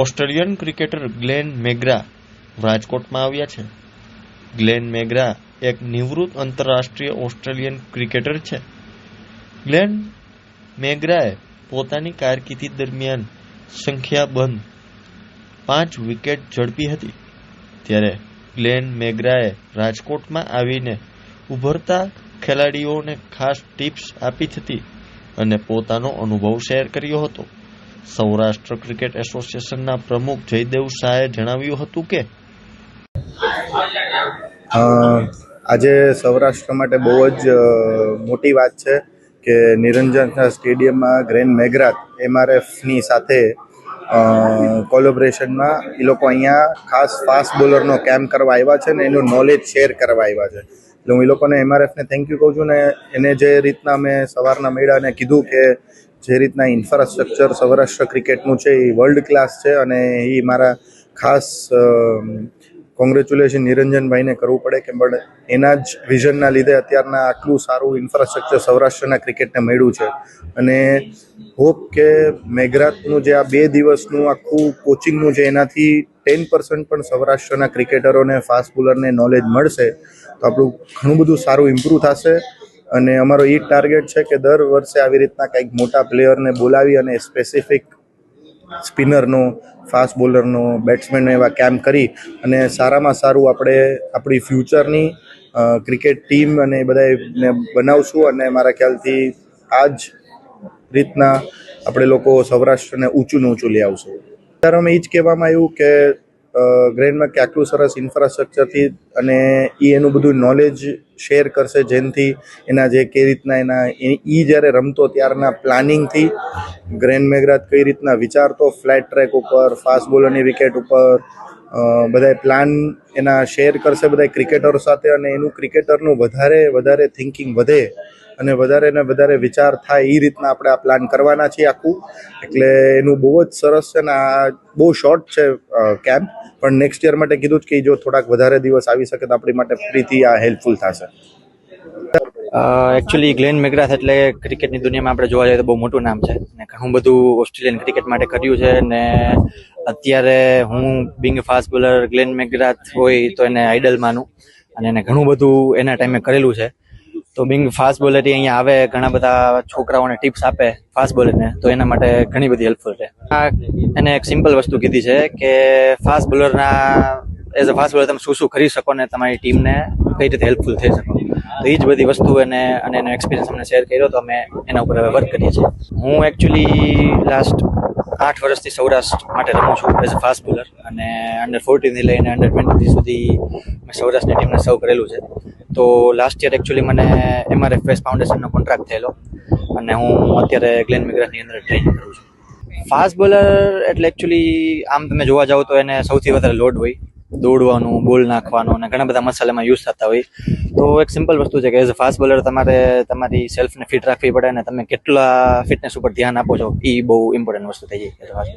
Australian cricketer Glenn મેગ્રા રાજકોટમાં આવ્યા છે. ગ્લેન મેગ્રા એક નિવૃત્ત આંતરરાષ્ટ્રીય ઓસ્ટ્રેલિયન ક્રિકેટર છે. ગ્લેન મેગ્રાએ પોતાની કારકિર્દી દરમિયાન સંખ્યાબંધ 5 વિકેટ ઝડપી હતી. ત્યારે ગ્લેન મેગ્રાએ રાજકોટમાં આવીને ઉભરતા ખેલાડીઓને ખાસ ટિપ્સ આપી હતી અને પોતાનો અનુભવ શેર કર્યો હતો. સૌરાષ્ટ્ર ક્રિકેટ એસોસિએશનના પ્રમુખ જયદેવ શાહે જણાવ્યું હતું કે આજે સૌરાષ્ટ્ર માટે બહુ જ મોટી વાત છે કે નિરંજનના સ્ટેડિયમમાં ગ્લેન મેગ્રા MRFની સાથે કોલેબોરેશનમાં એ લોકો અહીંયા ખાસ ફાસ્ટ બોલરનો કેમ્પ કરવા આવ્યા છે ને એનું નોલેજ શેર કરવા આવ્યા છે. એટલે હું એ લોકોને MRFને થેન્ક યુ કહું છું ને એને જે રીતના મેં સવારના મેળાને કીધું કે જે રીતના ઇન્ફ્રાસ્ટ્રક્ચર સૌરાષ્ટ્ર ક્રિકેટનું છે એ વર્લ્ડ ક્લાસ છે અને એ મારા ખાસ કોંગ્રેચ્યુલેશન નિરંજનભાઈને કરવું પડે કે પણ એના જ વિઝનના લીધે અત્યારના આટલું સારું ઇન્ફ્રાસ્ટ્રક્ચર સૌરાષ્ટ્રના ક્રિકેટને મળ્યું છે. અને હોપ કે મેઘરાતનું જે આ 2 દિવસનું આખું કોચિંગનું છે એનાથી 10% પણ સૌરાષ્ટ્રના ક્રિકેટરોને ફાસ્ટ બોલરને નોલેજ મળશે તો આપણું ઘણું બધું સારું ઇમ્પ્રૂવ થશે. અને અમારો એ ટાર્ગેટ છે કે દર વર્ષે આવી રીતના કંઈક મોટા પ્લેયરને બોલાવી અને સ્પેસિફિક સ્પિનરનો, ફાસ્ટ બોલરનો, બેટ્સમેનનો એવા કેમ્પ કરી અને સારામાં સારું આપણે આપણી ફ્યુચરની ક્રિકેટ ટીમ અને એ બધાને બનાવશું. અને મારા ખ્યાલથી આ જ રીતના આપણે લોકો સૌરાષ્ટ્રને ઊંચું ને ઊંચું લઈ આવશું. ત્યારે અમે એ જ કહેવામાં આવ્યું કે ગ્લેનમાં કે આટલું સરસ ઇન્ફ્રાસ્ટ્રક્ચરથી અને એ એનું બધું નોલેજ શેર કરશે જેનાથી એના જે કઈ રીતના એ જ્યારે રમતો ત્યારના પ્લાનિંગથી ગ્લેન મેગ્રા કઈ રીતના વિચારતો ફ્લેટ ટ્રેક ઉપર, ફાસ્ટ બોલરની વિકેટ ઉપર બધા પ્લાન એના શેર કરશે બધા ક્રિકેટરો સાથે અને એનું ક્રિકેટરનું વધારે થિંકિંગ વધે અને વધારે ને વધારે વિચાર થાય એ રીતના આપણે આ પ્લાન કરવાના છીએ આખું. એટલે એનું બહુ જ સરસ છે ને આ બહુ શોર્ટ છે કેમ્પ, પણ નેક્સ્ટ યર માટે કીધું જ કે જો થોડાક વધારે દિવસ આવી શકે તો આપણી માટે ફરીથી આ હેલ્પફુલ થશે. એકચ્યુઅલી ગ્લેન મેગ્રા એટલે ક્રિકેટની દુનિયામાં આપણે જોવા જઈએ તો બહુ મોટું નામ છે અને ઘણું બધું ઓસ્ટ્રેલિયન ક્રિકેટ માટે કર્યું છે. ને અત્યારે હું બિંગ ફાસ્ટ બોલર ગ્લેન મેગ્રા હોય તો એને આઈડલ માનું અને એને ઘણું બધું એના ટાઈમે કરેલું છે. તો બિંગ ફાસ્ટ બોલર અહીંયા આવે, ઘણા બધા છોકરાઓને ટિપ્સ આપે ફાસ્ટ બોલરને, તો એના માટે ઘણી બધી હેલ્પફુલ છે. એને એક સિમ્પલ વસ્તુ કીધી છે કે ફાસ્ટ બોલરના એઝ અ ફાસ્ટ બોલર તમે શું કરી શકો ને તમારી ટીમને કઈ રીતે હેલ્પફુલ થઈ શકો. તો એ જ બધી વસ્તુ અને એનો એક્સપિરિયન્સ અમને શેર કર્યો તો અમે એના ઉપર હવે વર્ક કરીએ છીએ. હું એકચ્યુઅલી લાસ્ટ 8 વર્ષથી સૌરાષ્ટ્ર માટે રમું છું એઝ અ ફાસ્ટ બોલર અને અંડર 14થી લઈને અંડર 23 સુધી મેં સૌરાષ્ટ્રની ટીમને સર્વ કરેલું છે. તો લાસ્ટ યર એકચ્યુઅલી મને MRF વેસ્ટ ફાઉન્ડેશનનો કોન્ટ્રાક્ટ થયેલો અને હું અત્યારે ગ્લેન મેગ્રાની અંદર ટ્રેનિંગ કરું છું. ફાસ્ટ બોલર એટલે એકચ્યુઅલી આમ તમે જોવા જાઓ તો એને સૌથી વધારે લોડ હોય, દોડવાનું, બોલ નાખવાનું અને ઘણા બધા મસાલામાં યુઝ થતા હોય. તો એક સિમ્પલ વસ્તુ છે કે એઝ અ ફાસ્ટ બોલર તમારે તમારી સેલ્ફને ફિટ રાખવી પડે અને તમે કેટલા ફિટનેસ ઉપર ધ્યાન આપો છો એ બહુ ઇમ્પોર્ટન્ટ વસ્તુ થઈ જાય.